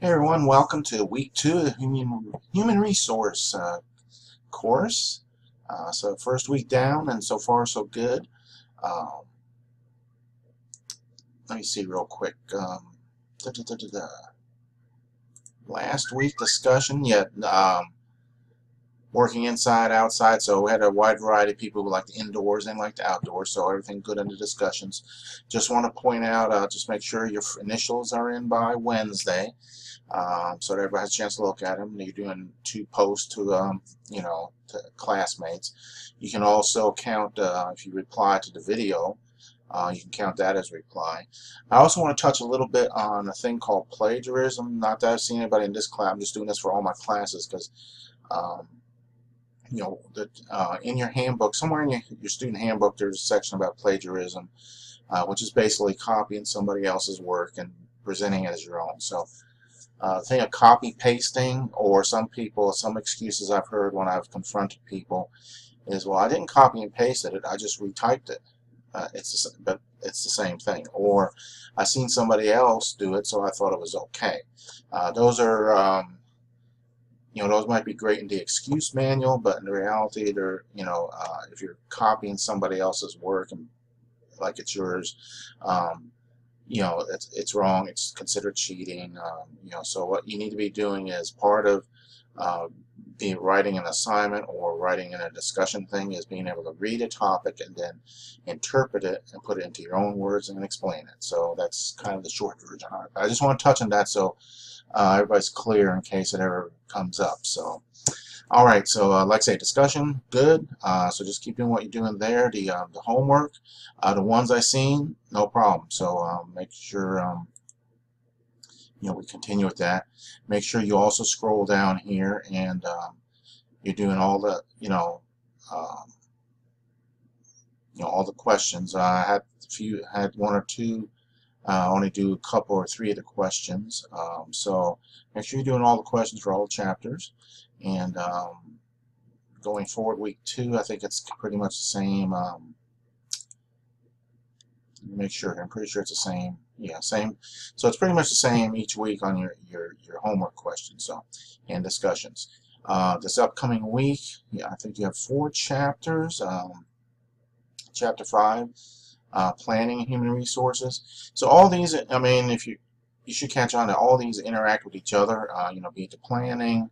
Hey everyone, welcome to week 2 of the Human Resource course. So first week down, and so far so good. Um, Let me see real quick. Da, da, da, da, da. Last week discussion, working inside, outside, so we had a wide variety of people who like the indoors and like the outdoors, so everything good in the discussions. Just want to point out, just make sure your initials are in by Wednesday. So that everybody has a chance to look at them. You're doing 2 posts to, to classmates. You can also count, if you reply to the video, you can count that as a reply. I also want to touch a little bit on a thing called plagiarism. Not that I've seen anybody in this class. I'm just doing this for all my classes because, um, in your handbook, somewhere in your student handbook, there's a section about plagiarism, which is basically copying somebody else's work and presenting it as your own. So thing of copy pasting, or some excuses I've heard when I've confronted people is, well, I didn't copy and paste it, I just retyped it. But it's the same thing. Or I seen somebody else do it, so I thought it was okay. Those are, those might be great in the excuse manual, but in reality, they're, if you're copying somebody else's work and like it's yours, it's wrong. It's considered cheating. So what you need to be doing is part of be writing an assignment or writing in a discussion thing is being able to read a topic and then interpret it and put it into your own words and explain it. So that's kind of the short version. I just want to touch on that so everybody's clear in case it ever comes up. So. All right, so like I say, discussion, good. So just keep doing what you're doing there. The homework, the ones I seen, no problem. So make sure we continue with that. Make sure you also scroll down here and you're doing all the um, all the questions. I had 1 or 2. Only do a couple or 3 of the questions. So make sure you're doing all the questions for all the chapters. And going forward, week 2, I think it's pretty much the same. Make sure, I'm pretty sure it's the same. Yeah, same. So it's pretty much the same each week on your homework questions, so, and discussions. This upcoming week, yeah, I think you have 4 chapters. Chapter 5, planning human resources. So all these, I mean, if you should catch on that all these interact with each other. Be it the planning,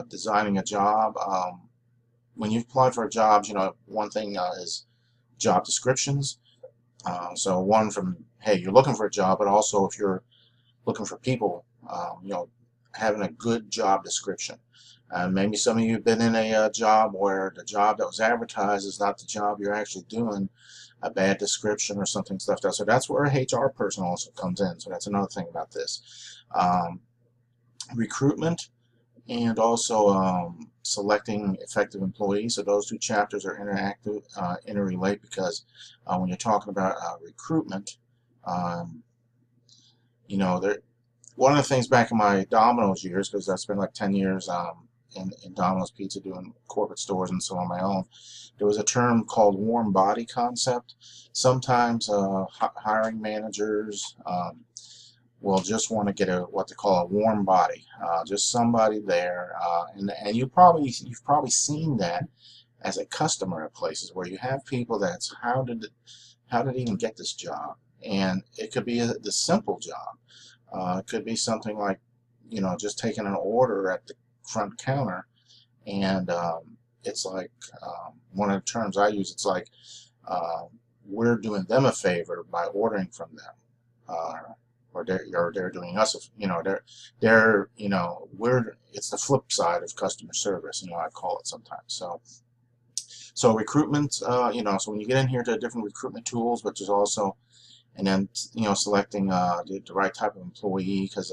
designing a job. When you've applied for jobs, one thing is job descriptions. So one from, hey, you're looking for a job, but also if you're looking for people, having a good job description. Maybe some of you have been in a job where the job that was advertised is not the job you're actually doing, a bad description or something left out. So that's where a HR person also comes in. So that's another thing about this. Recruitment and also selecting effective employees. So those 2 chapters are interrelate because when you're talking about recruitment, one of the things back in my Domino's years, because I spent like 10 years in Domino's Pizza doing corporate stores and so on my own, there was a term called warm body concept. Sometimes hiring managers will just want to get what they call a warm body, just somebody there, and you've probably seen that as a customer at places where you have people that's how did it even get this job, and it could be the simple job. It could be something like just taking an order at the front counter, and it's like one of the terms I use. It's like we're doing them a favor by ordering from them. Or they're doing us, it's the flip side of customer service, I call it sometimes. So recruitment, so when you get in here to different recruitment tools, but there's also, and then selecting the right type of employee, because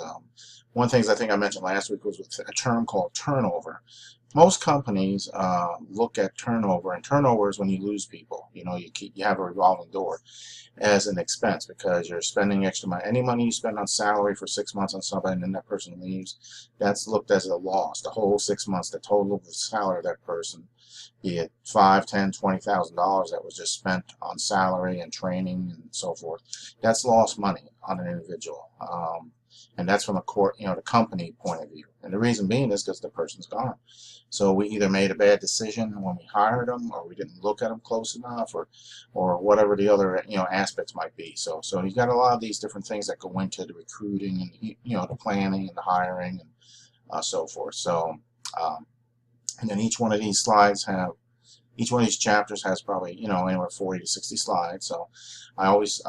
one of the things I think I mentioned last week was with a term called turnover. Most companies look at turnover, and turnover is when you lose people. You have a revolving door as an expense because you're spending extra money. Any money you spend on salary for 6 months on somebody and then that person leaves, that's looked as a loss. The whole 6 months, the total of the salary of that person, be it $5, $10, $20,000 that was just spent on salary and training and so forth, that's lost money on an individual. and that's from the company point of view. And the reason being is because the person's gone. So we either made a bad decision when we hired them, or we didn't look at them close enough, or whatever the other aspects might be. So you got a lot of these different things that go into the recruiting and the planning and the hiring and so forth. So and then each one of these chapters has probably anywhere 40 to 60 slides. So I always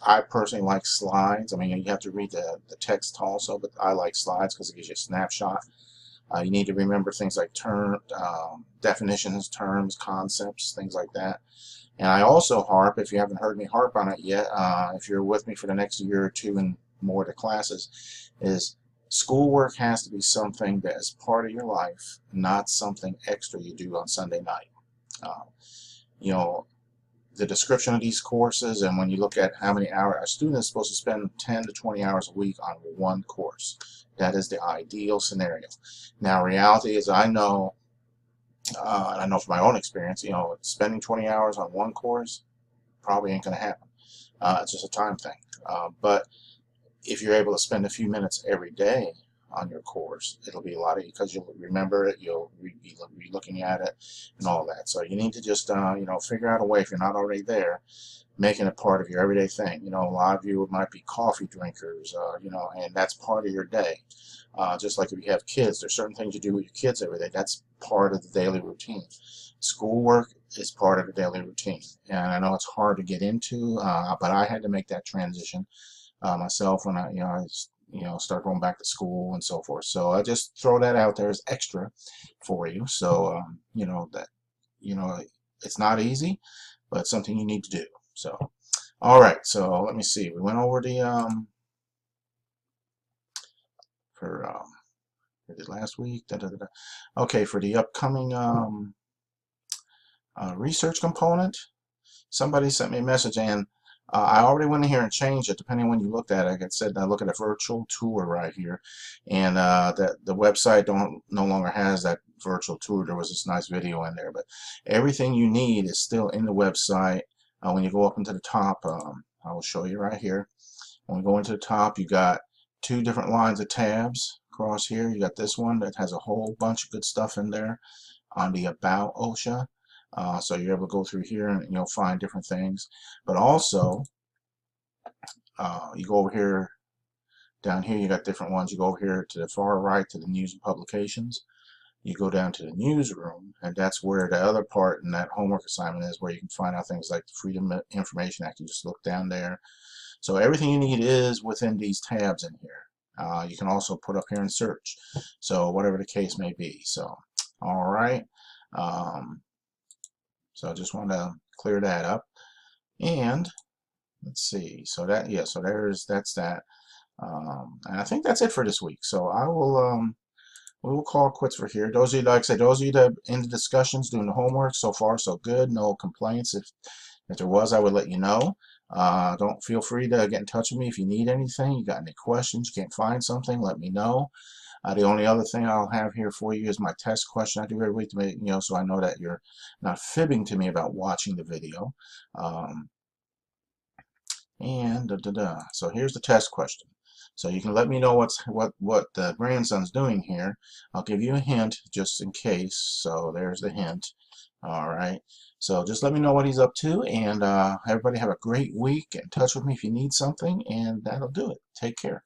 I personally like slides. I mean, you have to read the text also, but I like slides because it gives you a snapshot. You need to remember things like definitions, terms, concepts, things like that. And I also harp, if you haven't heard me harp on it yet, if you're with me for the next year or two and more to classes, is schoolwork has to be something that is part of your life, not something extra you do on Sunday night. The description of these courses, and when you look at how many hours a student is supposed to spend 10 to 20 hours a week on one course. That is the ideal scenario. Now, reality is, I know, and I know from my own experience, spending 20 hours on one course probably ain't going to happen. It's just a time thing. But if you're able to spend a few minutes every day on your course, it'll be a lot of, because you'll remember it, you'll be looking at it and all that. So you need to just figure out a way, if you're not already there, making it part of your everyday thing. A lot of you might be coffee drinkers, and that's part of your day. Just like if you have kids, there's certain things you do with your kids every day. That's part of the daily routine. Schoolwork is part of the daily routine, and I know it's hard to get into, but I had to make that transition myself when I start going back to school and so forth. So I just throw that out there as extra for you. So it's not easy, but it's something you need to do. So all right. So let me see. We went over the for last week. Okay, for the upcoming research component, somebody sent me a message, and I already went in here and changed it depending on when you looked at it. Like I said, I look at a virtual tour right here, and that the website no longer has that virtual tour. There was this nice video in there, but everything you need is still in the website. When you go up into the top, I will show you right here. When we go into the top, you got two different lines of tabs across here. You got this one that has a whole bunch of good stuff in there on the About OSHA. So you're able to go through here and you'll find different things. But also, you go over here, down here you got different ones. You go over here to the far right to the news and publications. You go down to the newsroom, and that's where the other part in that homework assignment is, where you can find out things like the Freedom of Information Act. You just look down there. So everything you need is within these tabs in here. You can also put up here and search. So whatever the case may be. So all right. So I just want to clear that up. And let's see. So that's that. And I think that's it for this week. So I will we will call quits for here. Those of you, like I said, those of you that are in the discussions doing the homework, so far so good. No complaints. If there was, I would let you know. Don't feel free to get in touch with me if you need anything. You got any questions, you can't find something, let me know. The only other thing I'll have here for you is my test question I do every week to make, so I know that you're not fibbing to me about watching the video. So here's the test question. So you can let me know what the grandson's doing here. I'll give you a hint just in case. So there's the hint. All right. So just let me know what he's up to, and everybody have a great week. Get in touch with me if you need something, and that'll do it. Take care.